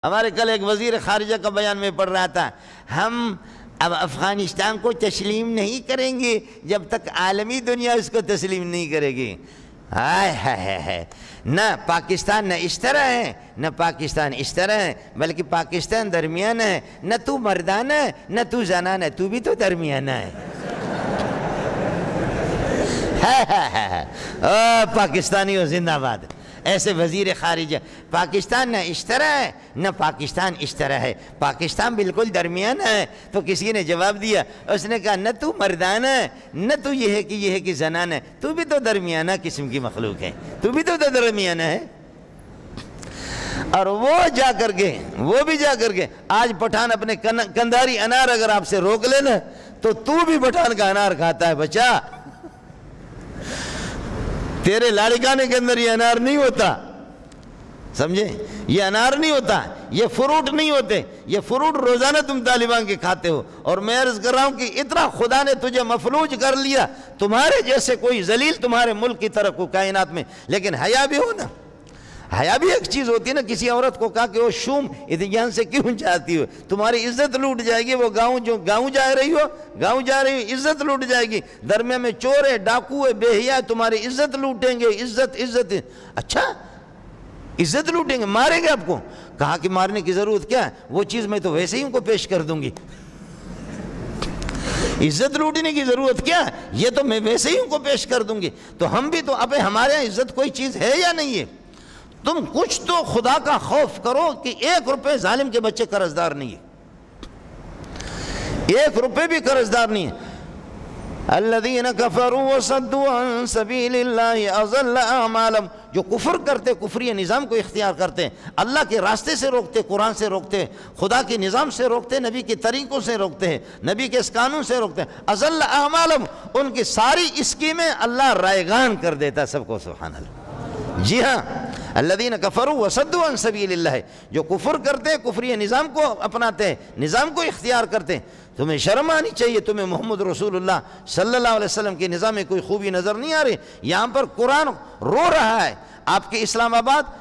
ہمارے کل ایک وزیر خارجہ کا بیان میں پڑھ رہا تھا، ہم اب افغانستان کو تسلیم نہیں کریں گے جب تک عالمی دنیا اس کو تسلیم نہیں کرے گی۔ ہائے نہ پاکستان نہ اس طرح ہے، نہ پاکستان اس طرح ہے، بلکہ پاکستان درمیان ہے، نہ تو مردانہ ہے نہ تو زنانہ ہے، تو بھی تو درمیانہ ہے۔ پاکستانی ہو زندہ باد۔ ایسے وزیر خارجہ، پاکستان نہ اس طرح ہے نہ پاکستان اس طرح ہے، پاکستان بالکل درمیان ہے۔ تو کسی نے جواب دیا، اس نے کہا نہ تو مردانہ ہے نہ تو یہ ہے کہ زنانہ ہے، تو بھی تو درمیانہ قسم کی مخلوق ہے، تو بھی تو درمیانہ ہے۔ اور وہ بھی جا کر کے آج پٹھان اپنے کندھاری انار اگر آپ سے روک لینا تو بھی پٹھان کا انار کھاتا ہے۔ بچہ تیرے لاڑکانے کے اندر یہ انار نہیں ہوتا، سمجھے؟ یہ انار نہیں ہوتا، یہ فروٹ نہیں ہوتے، یہ فروٹ روزانہ تم طالبان کے کھاتے ہو۔ اور میں عرض کر رہا ہوں کہ اتنا خدا نے تجھے مفلوج کر لیا، تمہارے جیسے کوئی ذلیل تمہارے ملک کی طرف کو کائنات میں، لیکن حیا بھی ہو نا۔ حیا بھی ایک چیز ہوتی ہے نا، کسی عورت کو کہا کہ وہ شوم یہاں سے کیوں جاتی ہو، تمہاری عزت لوٹ جائے گی، وہ گاؤں جا رہی ہو عزت لوٹ جائے گی، درمیان میں چور ہے، ڈاکو ہے، بے حیا ہے، تمہاری عزت لوٹیں گے، عزت اچھا عزت لوٹیں گے، ماریں گے آپ کو۔ کہا کہ مارنے کی ضرورت کیا ہے، وہ چیز میں تو ویسے ہی ان کو پیش کر دوں گی، عزت لوٹنے کی ضرورت کیا ہے، یہ تو میں ویسے ہی ان کو پیش کر دوں گی۔ تو ہم بھی تو اب ہمارے یہاں عزت کوئی چیز ہے یا نہیں ہے؟ تم کچھ تو خدا کا خوف کرو کہ 1 روپے ظالم کے بچے قرضدار نہیں ہے، 1 روپے بھی قرضدار نہیں ہے۔ الذین کفروا وصدوا عن سبیل اللہ اضل اعمالهم، جو کفر کرتے، کفری نظام کو اختیار کرتے، اللہ کے راستے سے روکتے، قرآن سے روکتے، خدا کے نظام سے روکتے، نبی کے طریقوں سے روکتے ہیں، نبی کے اس قانون سے روکتے ہیں، اضل اعمالهم، ان کی ساری اسکیمیں اللہ رائگان کر دیتا ہے سب کو، سبحان اللہ۔ جی ہاں، الذین کفروا وصدوا عن سبیل اللہ، جو کفر کرتے ہیں، کفری نظام کو اپناتے ہیں، نظام کو اختیار کرتے ہیں۔ تمہیں شرم آنی چاہیے، تمہیں محمد رسول اللہ صلی اللہ علیہ وسلم کے نظام میں کوئی خوبی نظر نہیں آ رہی؟ یہاں پر قرآن رو رہا ہے، آپ کے اسلام آباد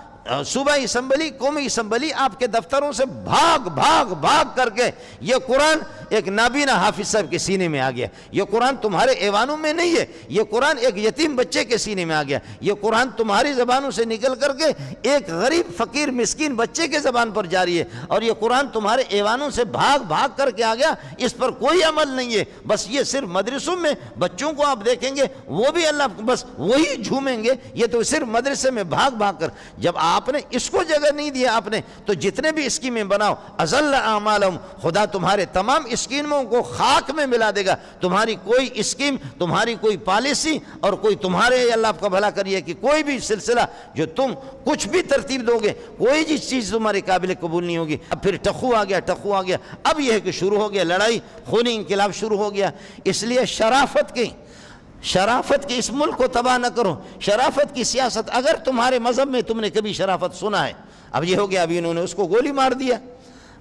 صوبائی اسمبلی، قومی اسمبلی، آپ کے دفتروں سے بھاگ کر کے یہ قرآن ایک نابینا حافظ صاحب کے سینے میں آ گیا۔ یہ قرآن تمہارے ایوانوں میں نہیں ہے، یہ قرآن ایک یتیم بچے کے سینے میں آ گیا۔ یہ قرآن تمہاری زبانوں سے نکل کر کے ایک غریب فقیر مسکین بچے کے زبان پر جاری ہے، اور یہ قرآن تمہارے ایوانوں سے بھاگ کر کے آ گیا۔ اس پر کوئی عمل نہیں ہے، بس یہ صرف مدرسوں میں بچوں کو آپ دیکھیں گے، وہ بھی اللہ بس وہی جھومیں گے، یہ تو صرف مدرسے میں بھاگ کر۔ جب آپ نے اس کو جگہ نہیں دیا آپ نے، تو جتنے بھی اسکیمیں بناؤ، اضل اعمالهم، خدا تمہارے تمام اسکیموں کو خاک میں ملا دے گا۔ تمہاری کوئی اسکیم، تمہاری کوئی پالیسی، اور کوئی تمہارے اللہ آپ کا بھلا کریے کہ کوئی بھی سلسلہ جو تم کچھ بھی ترتیب دو گے، کوئی چیز تمہارے قابل قبول نہیں ہوگی۔ اب پھر ٹخو آ گیا۔ اب یہ ہے کہ شروع ہو گیا لڑائی، خونی انقلاب شروع ہو گیا۔ اس لیے شرافت کی اس ملک کو تباہ نہ کرو، شرافت کی سیاست۔ اگر تمہارے مذہب میں تم نے کبھی شرافت سنا ہے، اب یہ ہو گیا، ابھی انہوں نے اس کو گولی مار دیا،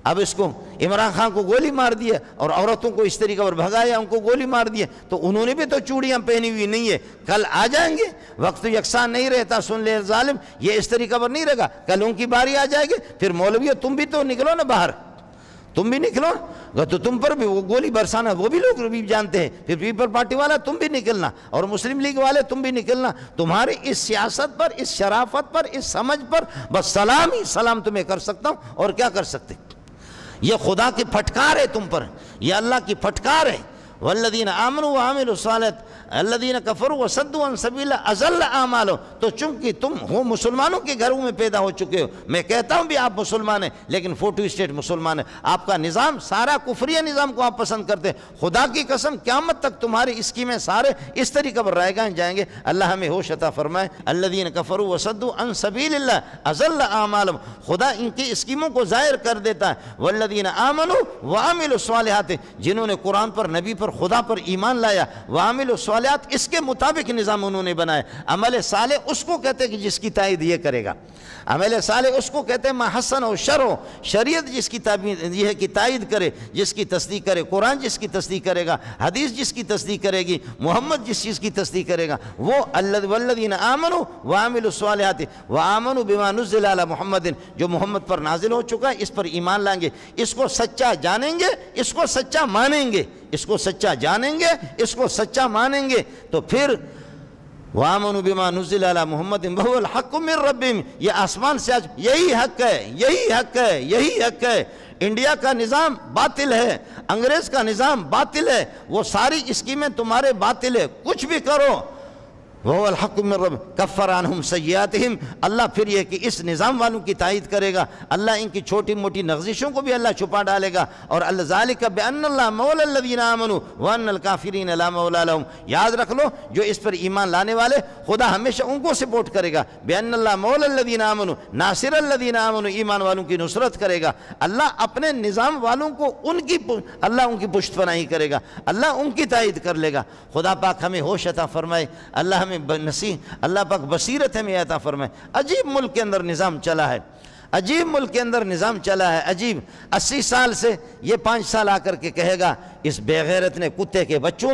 اب اس کو عمران خان کو گولی مار دیا، اور عورتوں کو اس طریقے پر بھگایا، ان کو گولی مار دیا۔ تو انہوں نے بھی تو چوڑیاں پہنی ہوئی نہیں ہے، کل آ جائیں گے، وقت یکساں نہیں رہتا، سن لے ظالم، یہ اس طریقے پر نہیں رہے گا، کل ان کی باری آ جائے گی۔ پھر مولویوں تم بھی تو نکلو نا باہر، تم بھی نکلو، تو تم پر بھی وہ گولی برسانا وہ بھی لوگ بھی جانتے ہیں۔ پھر پیپل پارٹی والا تم بھی نکلنا، اور مسلم لیگ والے تم بھی نکلنا۔ تمہاری اس سیاست پر، اس شرافت پر، اس سمجھ پر بس سلام ہی سلام تمہیں کر سکتا ہوں، اور کیا کر سکتے؟ یہ خدا کی پھٹکار ہے تم پر، یہ اللہ کی پھٹکار ہے۔ والذین آمنوا وعملوا الصالحات الذین کفروا وصدوا عن سبیل اللہ اضل اعمالهم۔ تو چونکہ تم ہو مسلمانوں کے گھروں میں پیدا ہو چکے ہو، میں کہتا ہوں بھی آپ مسلمان ہیں، لیکن فوٹو اسٹیٹ مسلمان ہیں، آپ کا نظام سارا کفری نظام کو آپ پسند کرتے ہیں۔ خدا کی قسم قیامت تک تمہاری اسکیمیں سارے اس طریقے پر رائگاں جائیں گے۔ اللہ ہمیں ہوش عطا فرمائے۔ الذین کفروا وصدوا عن سبیل اللہ اضل اعمالهم، خدا ان کی اسکیموں کو ظاہر کر دیتا ہے۔ والذین آمنوا وعملوا الصالحات، جنہوں نے قرآن پر، نبی پر، خدا پر ایمان لایا، وعملوا الصالحات صالحات اس کے مطابق نظام انہوں نے بنایا۔ عمل صالح اس کو کہتے ہیں کہ جس کی تائید یہ کرے گا، عمل صالح اس کو کہتے ہیں ما حسن و شرع، شریعت جس کی یہ ہے کہ تائید کرے، جس کی تصدیق کرے، قرآن جس کی تصدیق کرے گا، حدیث جس کی تصدیق کرے گی، محمد جس چیز کی تصدیق کرے گا، وہ والذین آمنوا وعملوا الصالحات وآمنوا بما نزل علی محمد، جو محمد پر نازل ہو چکا ہے اس پر ایمان لائیں گے، اس کو سچا جانیں گے، اس کو سچا مانیں گے، اس کو سچا جانیں گے، اس کو سچا مانیں گے، تو پھر وَآمَنُوا بِمَا نُزِّلَ عَلَى مُحَمَّدٍ وَهُوَ الْحَقُّ مِنْ رَبِّهِمْ، یہ آسمان سے آج یہی حق ہے، یہی حق ہے، یہی حق ہے۔ انڈیا کا نظام باطل ہے، انگریز کا نظام باطل ہے، وہ ساری اسکیمیں تمہارے باطل ہے، کچھ بھی کرو، وَهُوَ الْحَقُّ مِنْ رَبِّهِمْ كَفَّرَ عَنْهُمْ سَيِّئَاتِهِمْ، اللہ پھر یہ کہ اس نظام والوں کی تائید کرے گا، اللہ ان کی چھوٹی موٹی نغزشوں کو بھی اللہ چھپا ڈالے گا، اور ذَلِكَ بِأَنَّ اللَّهَ مَوْلَى الَّذِينَ آمَنُوا وَأَنَّ الْكَافِرِينَ لَا مَوْلَى لَهُمْ، یاد رکھ لو جو اس پر ایمان لانے والے خدا ہمیشہ ان کو سپورٹ کرے گا، بِأَنَّ اللَّهَ مَوْلَى الَّذِينَ آمَنُوا ناصر الَّذِينَ آمَنُوا، ایمان والوں کی نصرت کرے گا، اللہ اپنے نظام والوں کو اللہ ان کی پشت پناہی کرے گا، اللہ ان کی تائید کر لے گا۔ خدا پاک ہمیں ہوش عطا فرمائے، اللہ ہمیں اللہ پاک بصیرت ہمیں عطا فرمائے۔ عجیب ملک کے اندر نظام چلا ہے، عجیب ملک کے اندر نظام چلا ہے، عجیب 80 سال سے یہ 5 سال آ کر کے کہے گا اس بے غیرت نے کتے کے بچوں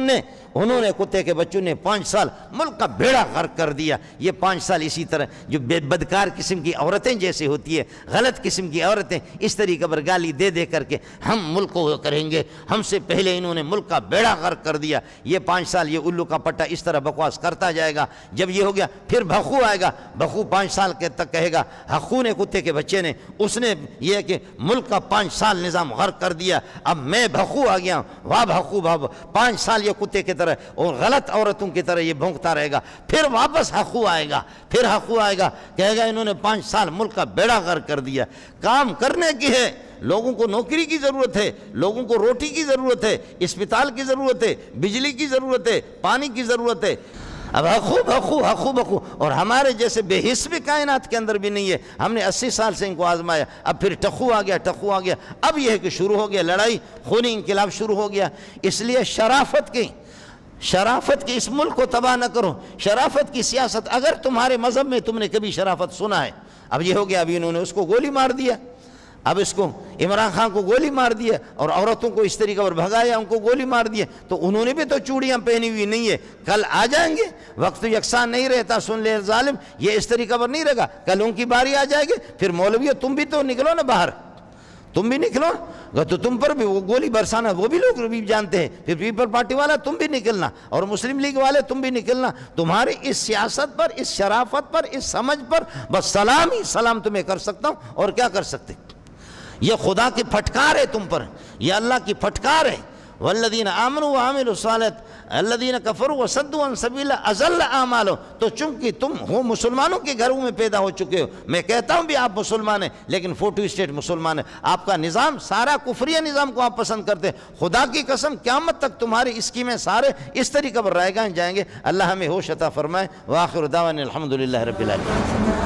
نے 5 سال ملک کا بیڑا غرق کر دیا۔ یہ 5 سال اسی طرح جو بدکار قسم کی عورتیں جیسے ہوتی ہے، غلط قسم کی عورتیں اس طریقے پر گالی دے دے کر کے ہم ملک کو کریں گے، ہم سے پہلے انہوں نے ملک کا بیڑا غرق کر دیا۔ یہ 5 سال یہ الو کا پٹا اس طرح بکواس کرتا جائے گا، جب یہ ہو گیا پھر بھخو آئے گا، بھخو 5 سال کے تک کہے گا حقو نے کتے کے بچے نے، اس نے یہ کہ ملک کا 5 سال نظام غرق کر دیا، اب میں بھخو آ گیا، واہ بھخو بھاب 5 سال یہ کتے کی طرح اور غلط عورتوں کی طرح یہ بھونکتا رہے گا، پھر واپس حقو آئے گا، پھر حقو آئے گا، کہے گا انہوں نے 5 سال ملک کا بیڑا غرق کر دیا۔ کام کرنے کی ہے، لوگوں کو نوکری کی ضرورت ہے، لوگوں کو روٹی کی ضرورت ہے، اسپتال کی ضرورت ہے، بجلی کی ضرورت ہے، پانی کی ضرورت ہے، اب حقو بخو، اور ہمارے جیسے بے حس بھی کائنات کے اندر بھی نہیں ہے۔ ہم نے 80 سال سے ان کو آزمایا، اب پھر ٹخو آ گیا، اب یہ ہے کہ شروع ہو گیا لڑائی، خونی انقلاب شروع ہو گیا۔ اس لیے شرافت کی اس ملک کو تباہ نہ کرو، شرافت کی سیاست، اگر تمہارے مذہب میں تم نے کبھی شرافت سنا ہے، اب یہ ہو گیا، اب انہوں نے اس کو گولی مار دیا، اب اس کو عمران خان کو گولی مار دیا، اور عورتوں کو اس طریقے پر بھگایا، ان کو گولی مار دیا، تو انہوں نے بھی تو چوڑیاں پہنی ہوئی نہیں ہے، کل آ جائیں گے، وقت یکساں نہیں رہتا، سن لے ظالم، یہ اس طریقے پر نہیں رہے گا، کل ان کی باری آ جائے گی، پھر مولویوں تم بھی تو نکلو نا باہر، تم بھی نکلو، تو تم پر بھی وہ گولی برسانا وہ بھی لوگ بھی جانتے ہیں، پھر پیپل پارٹی والا تم بھی نکلنا، اور مسلم لیگ والے تم بھی نکلنا، تمہاری اس سیاست پر، اس شرافت پر، اس سمجھ پر بس سلام ہی سلام تمہیں کر سکتا ہوں، اور کیا کر سکتے۔ یہ خدا کی پھٹکار ہے تم پر، یہ اللہ کی پھٹکار ہے۔ والذین آمنوا وعملوا الصالحات الذین کفروا وصدوا عن سبیل اللہ اضل اعمالهم، تو چونکہ تم ہو مسلمانوں کے گھروں میں پیدا ہو چکے ہو، میں کہتا ہوں بھی آپ مسلمان ہیں، لیکن فوٹو اسٹیٹ مسلمان ہیں، آپ کا نظام سارا کفریہ نظام کو آپ پسند کرتے ہیں، خدا کی قسم قیامت تک تمہاری اسکیمیں سارے اس طریقے پر رائے گاہیں جائیں گے۔ اللہ ہمیں ہوش عطا فرمائے، وآخر دعوانا الحمدللہ رب العالمین۔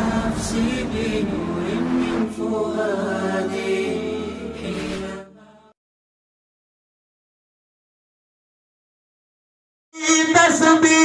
تسبیح